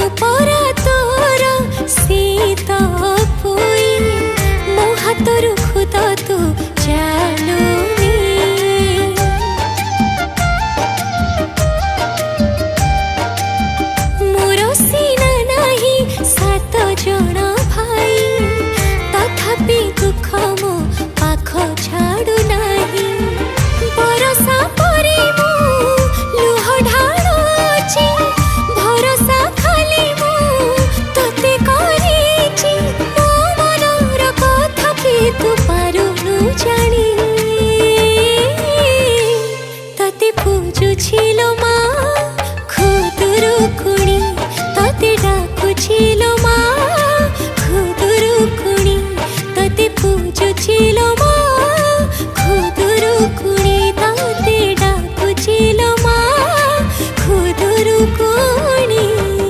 मु परा तोर सीता पुई मो हाथरु खुद तू चालुनी मोर सीना नाही 7 जण भाई तथापि दुख मो पाख छाड़ू नाही बरसा परे मु लुह ढाळुची भरोसा खाली मु तते करिची मो मनर कथा कि तू पारुनु जानी तते पूजुछिलो मा खुदुरु कुणी तते डाकुछिलो